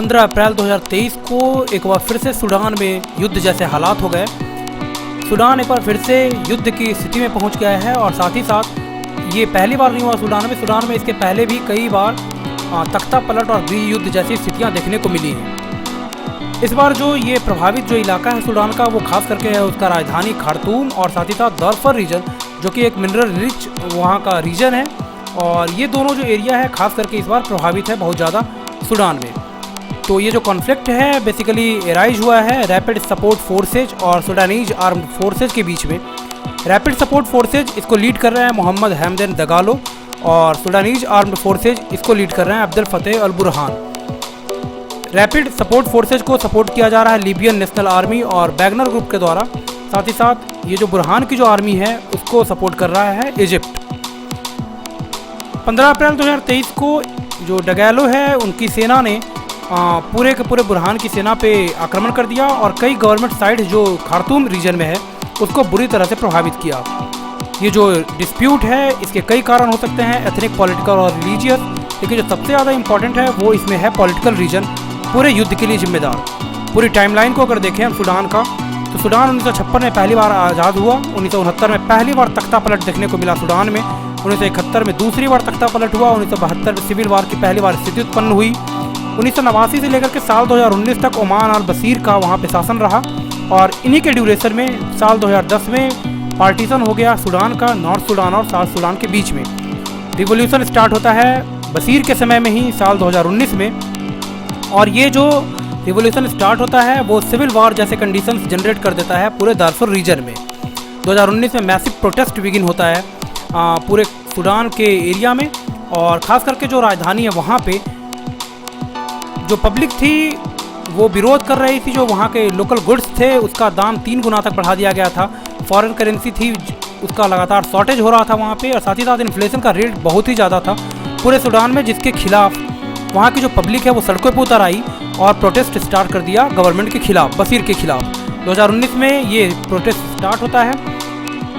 15 अप्रैल 2023 को एक बार फिर से सूडान में युद्ध जैसे हालात हो गए। सूडान एक बार फिर से युद्ध की स्थिति में पहुंच गया है और साथ ही साथ ये पहली बार नहीं हुआ सूडान में इसके पहले भी कई बार तख्ता पलट और गृह युद्ध जैसी स्थितियां देखने को मिली हैं। इस बार जो ये प्रभावित जो इलाका है सूडान का, वो खास करके है उसका राजधानी खार्तूम और साथ ही साथ दारफर रीजन, जो कि एक मिनरल रिच वहाँ का रीजन है। और ये दोनों जो एरिया है खास करके इस बार प्रभावित है बहुत ज़्यादा सूडान में। तो ये जो कॉन्फ्लिक्ट है बेसिकली एराइज हुआ है रैपिड सपोर्ट फोर्सेज और सूडानीज आर्म्ड फोर्सेज के बीच में। रैपिड सपोर्ट फोर्सेज इसको लीड कर रहे हैं मोहम्मद हमदैन दगालो और सूडानीज आर्म्ड फोर्सेज इसको लीड कर रहे हैं अब्दुल फतेह अल बुरहान। रैपिड सपोर्ट फोर्सेज को सपोर्ट किया जा रहा है लीबियन नेशनल आर्मी और वैगनर ग्रुप के द्वारा। साथ ही साथ ये जो बुरहान की जो आर्मी है उसको सपोर्ट कर रहा है इजिप्ट। 15 अप्रैल 2023 को जो डगैलो है उनकी सेना ने पूरे के पूरे बुरहान की सेना पे आक्रमण कर दिया और कई गवर्नमेंट साइट जो खार्तूम रीजन में है उसको बुरी तरह से प्रभावित किया। ये जो डिस्प्यूट है इसके कई कारण हो सकते हैं, एथनिक, पॉलिटिकल और रिलीजियस, लेकिन जो सबसे ज़्यादा इंपॉर्टेंट है वो इसमें है पॉलिटिकल रीजन पूरे युद्ध के लिए जिम्मेदार। पूरी टाइमलाइन को अगर देखें हम सूडान का, तो सूडान 1956 में पहली बार आज़ाद हुआ, 1969 में पहली बार तख्ता पलट देखने को मिला सूडान में, 1971 में दूसरी बार तख्ता पलट हुआ, 1972 में सिविल वार की पहली बार स्थिति उत्पन्न हुई, 1989 से लेकर के साल 2019 तक ओमान अल बशीर का वहाँ पे शासन रहा और इन्हीं के ड्यूरेशन में साल 2010 में पार्टीशन हो गया सूडान का नॉर्थ सूडान और साउथ सूडान के बीच में। रिवोल्यूशन स्टार्ट होता है बशीर के समय में ही साल 2019 में, और ये जो रिवोल्यूशन स्टार्ट होता है वो सिविल वार जैसे कंडीशंस जनरेट कर देता है पूरे दारफुर रीजन में। 2019 में मैसिव प्रोटेस्ट बिगिन होता है पूरे सूडान के एरिया में, और ख़ास करके जो राजधानी है वहाँ पे जो पब्लिक थी वो विरोध कर रही थी। जो वहाँ के लोकल गुड्स थे उसका दाम 3 गुना तक बढ़ा दिया गया था। फॉरेन करेंसी थी उसका लगातार शॉर्टेज हो रहा था वहाँ पे, और साथ ही साथ इन्फ्लेशन का रेट बहुत ही ज़्यादा था पूरे सूडान में, जिसके खिलाफ वहाँ की जो पब्लिक है वो सड़कों पर उतर आई और प्रोटेस्ट स्टार्ट कर दिया गवर्नमेंट के खिलाफ, बशीर के खिलाफ। 2019 में ये प्रोटेस्ट स्टार्ट होता है।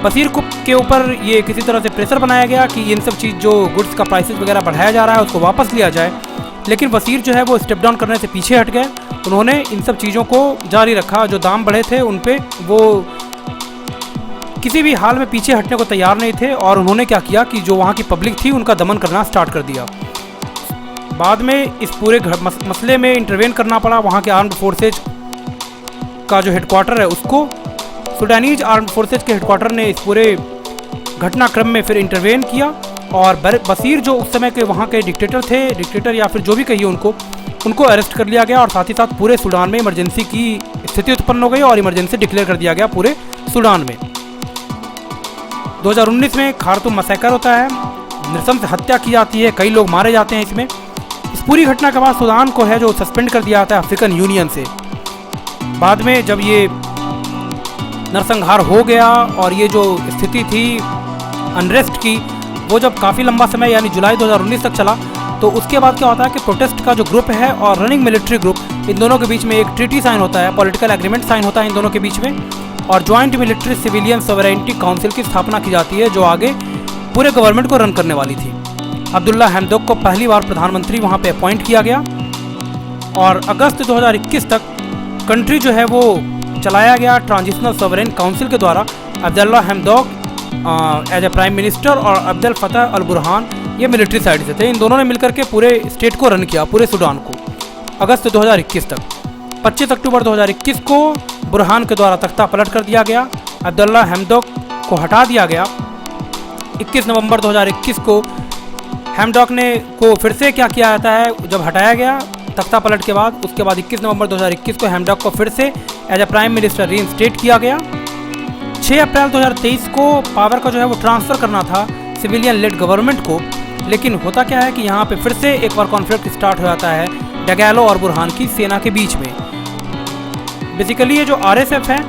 बशीर के ऊपर ये किसी तरह से प्रेशर बनाया गया कि इन सब चीज़ जो गुड्स का प्राइसेस वगैरह बढ़ाया जा रहा है उसको वापस लिया जाए, लेकिन बशीर जो है वो स्टेप डाउन करने से पीछे हट गए। उन्होंने इन सब चीज़ों को जारी रखा, जो दाम बढ़े थे उन पे वो किसी भी हाल में पीछे हटने को तैयार नहीं थे, और उन्होंने क्या किया कि जो वहाँ की पब्लिक थी उनका दमन करना स्टार्ट कर दिया। बाद में इस पूरे मसले में इंटरवेन करना पड़ा। वहाँ के आर्म्ड फोर्सेज का जो हेडक्वार्टर है उसको सूडानीज आर्म्ड फोर्सेज के हेडक्वार्टर ने इस पूरे घटनाक्रम में फिर इंटरवेन किया, और बशीर जो उस समय के वहाँ के डिक्टेटर या फिर जो भी कहिए उनको अरेस्ट कर लिया गया, और साथ ही साथ पूरे सूडान में इमरजेंसी की स्थिति उत्पन्न हो गई और इमरजेंसी डिक्लेयर कर दिया गया पूरे सूडान में। 2019 में खार्तूम मैसेकर होता है, नृशंस हत्या की जाती है, कई लोग मारे जाते हैं इसमें। इस पूरी घटना के बाद सूडान को है जो सस्पेंड कर दिया जाता है अफ्रीकन यूनियन से। बाद में जब ये नरसंहार हो गया और ये जो स्थिति थी अनरेस्ट की वो जब काफ़ी लंबा समय यानी जुलाई 2019 तक चला, तो उसके बाद क्या होता है कि प्रोटेस्ट का जो ग्रुप है और रनिंग मिलिट्री ग्रुप, इन दोनों के बीच में एक ट्रीटी साइन होता है, पॉलिटिकल एग्रीमेंट साइन होता है इन दोनों के बीच में, और joint military civilian sovereignty council की स्थापना की जाती है जो आगे पूरे गवर्नमेंट को रन करने वाली थी। अब्दुल्ला हमदोक को पहली बार प्रधानमंत्री वहाँ पे अपॉइंट किया गया, और अगस्त 2021 तक कंट्री जो है वो चलाया गया ट्रांजिशनल सॉवरेन काउंसिल के द्वारा। Abdullah Hamdok as a prime minister और अब्दुल फतेह अल बुरहान ये मिलिट्री साइड से थे। इन दोनों ने मिलकर के पूरे स्टेट को रन किया, पूरे सूडान को, अगस्त 2021 तक। 25 अक्टूबर 2021 को बुरहान के द्वारा तख्ता पलट कर दिया गया, अब्दुल्ला हमदोक को हटा दिया गया। 21 नवंबर 2021 को हमदोक को फिर से क्या किया जाता है, जब हटाया गया तख्ता पलट के बाद, उसके बाद 21 नवंबर 2021 को हमदोक को फिर से as a prime minister reinstate किया गया। 6 अप्रैल 2023 को पावर का जो है वो ट्रांसफ़र करना था सिविलियन लेड गवर्नमेंट को, लेकिन होता क्या है कि यहाँ पे फिर से एक बार कॉन्फ्लिक्ट स्टार्ट हो जाता है डगैलो और बुरहान की सेना के बीच में। बेसिकली ये जो RSF है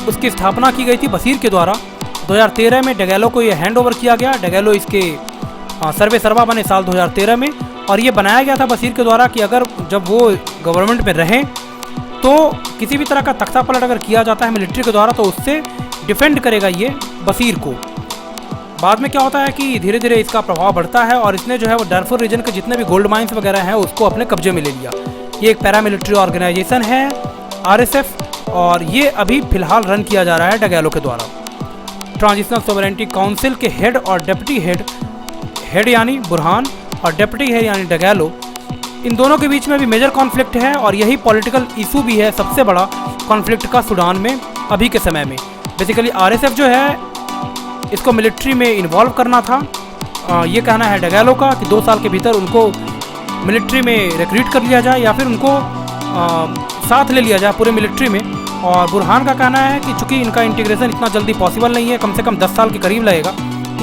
उसकी स्थापना की गई थी बशीर के द्वारा। 2013 में डगैलो को ये हैंड ओवर किया गया। डगैलो इसके सर्वे सर्वा बने साल 2013 में, और ये बनाया गया था बशीर के द्वारा कि अगर जब वो गवर्नमेंट में रहें तो किसी भी तरह का तख्ता पलट अगर किया जाता है मिलिट्री के द्वारा तो उससे डिफेंड करेगा ये बशीर को। बाद में क्या होता है कि धीरे धीरे इसका प्रभाव बढ़ता है और इसने जो है वो दारफुर रीजन के जितने भी गोल्ड माइंस वगैरह हैं उसको अपने कब्जे में ले लिया। ये एक पैरामिलिट्री ऑर्गेनाइजेशन है RSF, और ये अभी फ़िलहाल रन किया जा रहा है डगैलो के द्वारा। ट्रांजिशनल सोवरेनिटी काउंसिल के हेड और डिप्टी हेड यानी बुरहान और डिप्टी हेड यानी डगैलो, इन दोनों के बीच में भी मेजर कॉन्फ्लिक्ट है, और यही पॉलिटिकल इशू भी है सबसे बड़ा कॉन्फ्लिक्ट का सूडान में अभी के समय में। बेसिकली RSF जो है इसको मिलिट्री में इन्वॉल्व करना था। ये कहना है डगैलो का कि 2 साल के भीतर उनको मिलिट्री में रिक्रूट कर लिया जाए या फिर उनको साथ ले लिया जाए पूरे मिलिट्री में। और बुरहान का कहना है कि चूँकि इनका इंटीग्रेशन इतना जल्दी पॉसिबल नहीं है, कम से कम 10 साल के करीब लगेगा,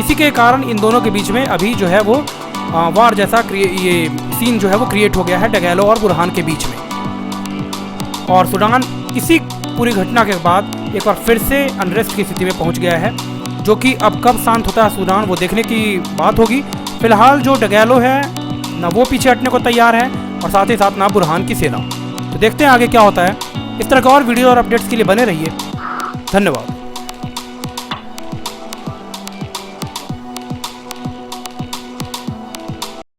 इसी के कारण इन दोनों के बीच में अभी जो है वो वार जैसा ये सीन जो है वो क्रिएट हो गया है डगैलो और बुरहान के बीच में। और सूडान इसी पूरी घटना के बाद एक बार फिर से अनरेस्ट की स्थिति में पहुंच गया है, जो कि अब कब शांत होता है सूडान वो देखने की बात होगी। फिलहाल जो डगैलो है ना वो पीछे हटने को तैयार है, और साथ ही साथ ना बुरहान की सेना। तो देखते हैं आगे क्या होता है। इस तरह के और वीडियो और अपडेट्स के लिए बने रहिए। धन्यवाद।